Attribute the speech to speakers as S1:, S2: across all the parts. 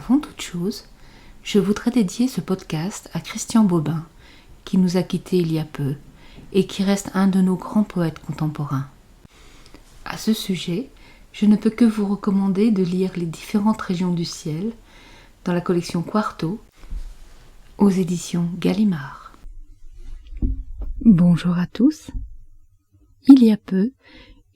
S1: Avant toute chose, je voudrais dédier ce podcast à Christian Bobin, qui nous a quittés il y a peu et qui reste un de nos grands poètes contemporains. À ce sujet, je ne peux que vous recommander de lire Les différentes régions du ciel dans la collection Quarto aux éditions Gallimard. Bonjour à tous. Il y a peu,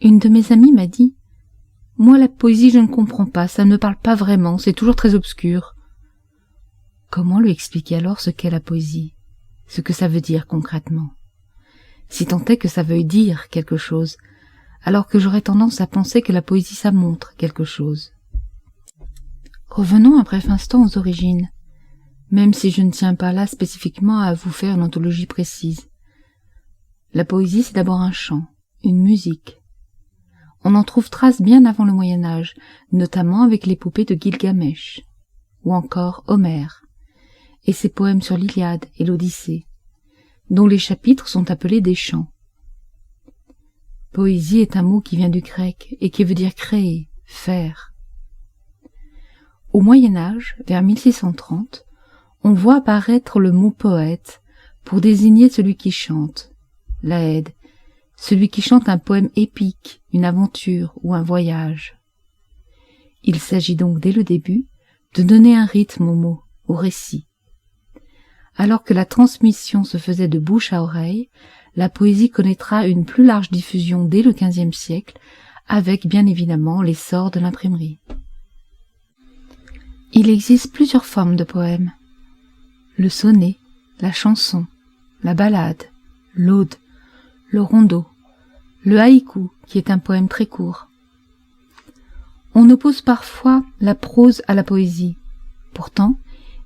S1: une de mes amies m'a dit « Moi, la poésie, je ne comprends pas, ça ne me parle pas vraiment, c'est toujours très obscur. » Comment lui expliquer alors ce qu'est la poésie, ce que ça veut dire concrètement? Si tant est que ça veuille dire quelque chose, alors que j'aurais tendance à penser que la poésie, ça montre quelque chose. Revenons un bref instant aux origines, même si je ne tiens pas là spécifiquement à vous faire une anthologie précise. La poésie, c'est d'abord un chant, une musique. On en trouve trace bien avant le Moyen-Âge, notamment avec les poupées de Gilgamesh, ou encore Homère, et ses poèmes sur l'Iliade et l'Odyssée, dont les chapitres sont appelés des chants. Poésie est un mot qui vient du grec et qui veut dire créer, faire. Au Moyen-Âge, vers 1630, on voit apparaître le mot poète pour désigner celui qui chante, laëd, celui qui chante un poème épique, une aventure ou un voyage. Il s'agit donc dès le début de donner un rythme au mot, au récit. Alors que la transmission se faisait de bouche à oreille, la poésie connaîtra une plus large diffusion dès le XVe siècle, avec bien évidemment l'essor de l'imprimerie. Il existe plusieurs formes de poèmes. Le sonnet, la chanson, la ballade, l'ode, le rondeau, le haïku, qui est un poème très court. On oppose parfois la prose à la poésie. Pourtant,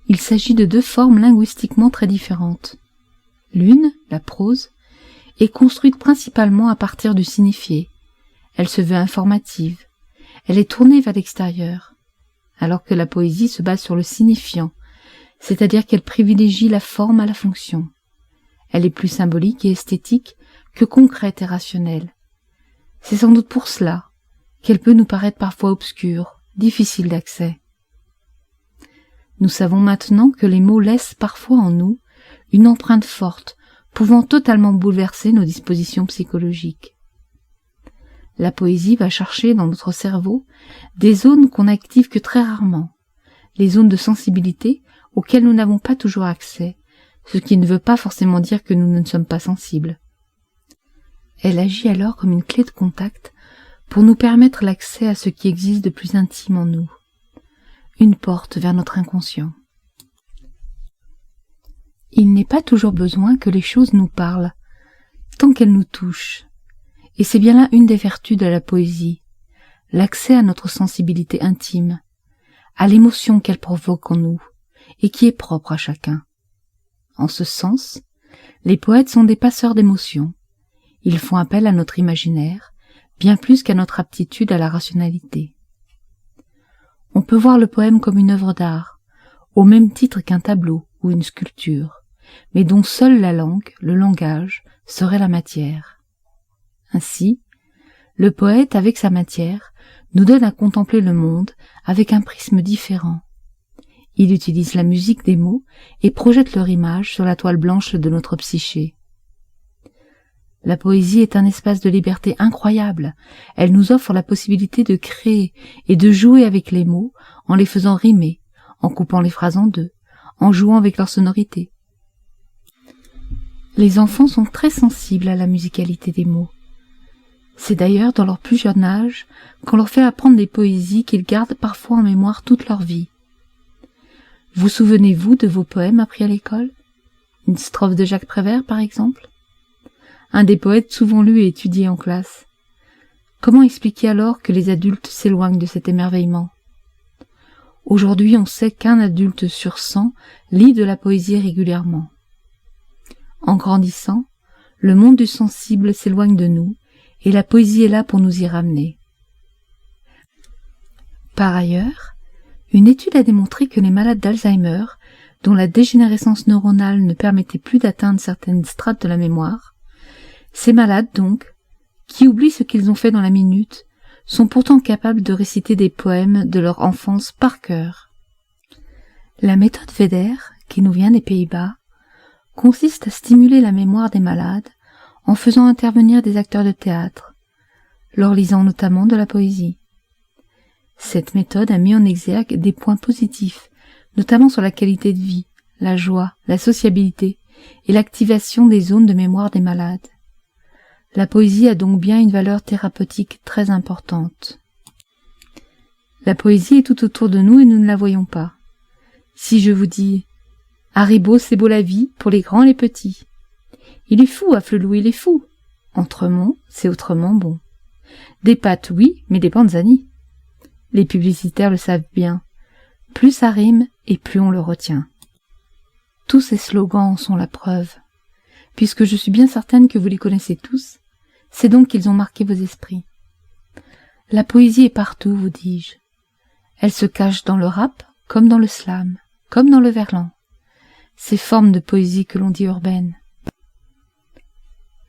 S1: il s'agit de deux formes linguistiquement très différentes. L'une, la prose, est construite principalement à partir du signifié. Elle se veut informative. Elle est tournée vers l'extérieur. Alors que la poésie se base sur le signifiant, c'est-à-dire qu'elle privilégie la forme à la fonction. Elle est plus symbolique et esthétique que concrète et rationnelle. C'est sans doute pour cela qu'elle peut nous paraître parfois obscure, difficile d'accès. Nous savons maintenant que les mots laissent parfois en nous une empreinte forte, pouvant totalement bouleverser nos dispositions psychologiques. La poésie va chercher dans notre cerveau des zones qu'on n'active que très rarement, les zones de sensibilité auxquelles nous n'avons pas toujours accès, ce qui ne veut pas forcément dire que nous ne sommes pas sensibles. Elle agit alors comme une clé de contact pour nous permettre l'accès à ce qui existe de plus intime en nous, une porte vers notre inconscient. Il n'est pas toujours besoin que les choses nous parlent, tant qu'elles nous touchent, et c'est bien là une des vertus de la poésie, l'accès à notre sensibilité intime, à l'émotion qu'elle provoque en nous, et qui est propre à chacun. En ce sens, les poètes sont des passeurs d'émotions. Ils font appel à notre imaginaire, bien plus qu'à notre aptitude à la rationalité. On peut voir le poème comme une œuvre d'art, au même titre qu'un tableau ou une sculpture, mais dont seule la langue, le langage, serait la matière. Ainsi, le poète, avec sa matière, nous donne à contempler le monde avec un prisme différent. Il utilise la musique des mots et projette leur image sur la toile blanche de notre psyché. La poésie est un espace de liberté incroyable. Elle nous offre la possibilité de créer et de jouer avec les mots en les faisant rimer, en coupant les phrases en deux, en jouant avec leur sonorité. Les enfants sont très sensibles à la musicalité des mots. C'est d'ailleurs dans leur plus jeune âge qu'on leur fait apprendre des poésies qu'ils gardent parfois en mémoire toute leur vie. Vous souvenez-vous de vos poèmes appris à l'école? Une strophe de Jacques Prévert, par exemple? Un des poètes souvent lus et étudiés en classe. Comment expliquer alors que les adultes s'éloignent de cet émerveillement? Aujourd'hui, on sait qu'un adulte sur 100 lit de la poésie régulièrement. En grandissant, le monde du sensible s'éloigne de nous, et la poésie est là pour nous y ramener. Par ailleurs, une étude a démontré que les malades d'Alzheimer, dont la dégénérescence neuronale ne permettait plus d'atteindre certaines strates de la mémoire, ces malades donc, qui oublient ce qu'ils ont fait dans la minute, sont pourtant capables de réciter des poèmes de leur enfance par cœur. La méthode Vedder, qui nous vient des Pays-Bas, consiste à stimuler la mémoire des malades en faisant intervenir des acteurs de théâtre, leur lisant notamment de la poésie. Cette méthode a mis en exergue des points positifs, notamment sur la qualité de vie, la joie, la sociabilité et l'activation des zones de mémoire des malades. La poésie a donc bien une valeur thérapeutique très importante. La poésie est tout autour de nous et nous ne la voyons pas. Si je vous dis « Haribo, c'est beau la vie, pour les grands et les petits ». Il est fou, Afflelou, il est fou. Entremont, c'est autrement bon. Des pâtes, oui, mais des panzani. Les publicitaires le savent bien. Plus ça rime et plus on le retient. Tous ces slogans en sont la preuve. Puisque je suis bien certaine que vous les connaissez tous, c'est donc qu'ils ont marqué vos esprits. La poésie est partout, vous dis-je. Elle se cache dans le rap, comme dans le slam, comme dans le verlan. Ces formes de poésie que l'on dit urbaines.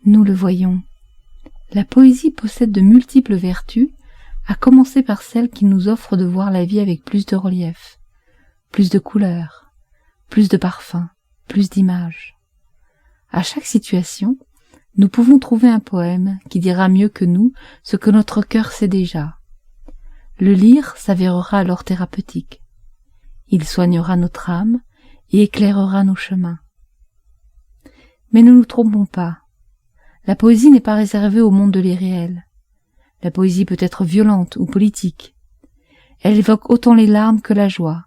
S1: Nous le voyons. La poésie possède de multiples vertus, à commencer par celle qui nous offre de voir la vie avec plus de relief, plus de couleurs, plus de parfums, plus d'images. À chaque situation, nous pouvons trouver un poème qui dira mieux que nous ce que notre cœur sait déjà. Le lire s'avérera alors thérapeutique. Il soignera notre âme et éclairera nos chemins. Mais ne nous trompons pas. La poésie n'est pas réservée au monde de l'irréel. La poésie peut être violente ou politique. Elle évoque autant les larmes que la joie,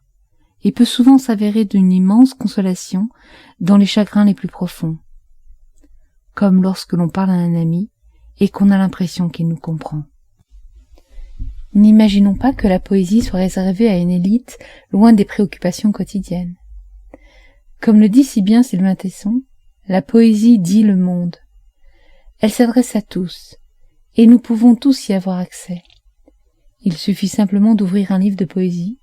S1: et peut souvent s'avérer d'une immense consolation dans les chagrins les plus profonds. Comme lorsque l'on parle à un ami et qu'on a l'impression qu'il nous comprend. N'imaginons pas que la poésie soit réservée à une élite loin des préoccupations quotidiennes. Comme le dit si bien Sylvain Tesson, la poésie dit le monde. Elle s'adresse à tous, et nous pouvons tous y avoir accès. Il suffit simplement d'ouvrir un livre de poésie,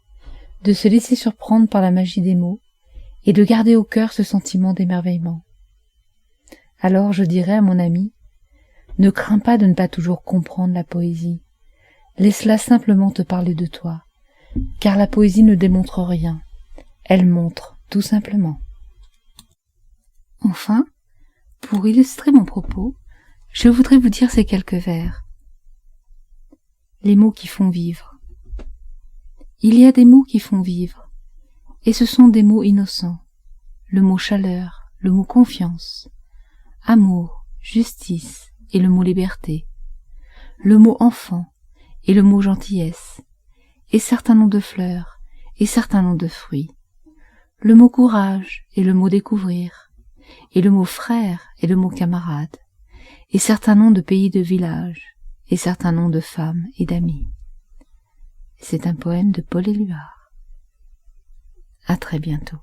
S1: de se laisser surprendre par la magie des mots, et de garder au cœur ce sentiment d'émerveillement. Alors je dirais à mon ami, ne crains pas de ne pas toujours comprendre la poésie. Laisse-la simplement te parler de toi, car la poésie ne démontre rien. Elle montre, tout simplement. Enfin, pour illustrer mon propos, je voudrais vous dire ces quelques vers. Les mots qui font vivre. Il y a des mots qui font vivre, et ce sont des mots innocents. Le mot chaleur, le mot confiance, amour, justice et le mot liberté, le mot enfant et le mot gentillesse, et certains noms de fleurs et certains noms de fruits, le mot courage et le mot découvrir, et le mot frère et le mot camarade, et certains noms de pays de villages, et certains noms de femmes et d'amis. C'est un poème de Paul Éluard. À très bientôt.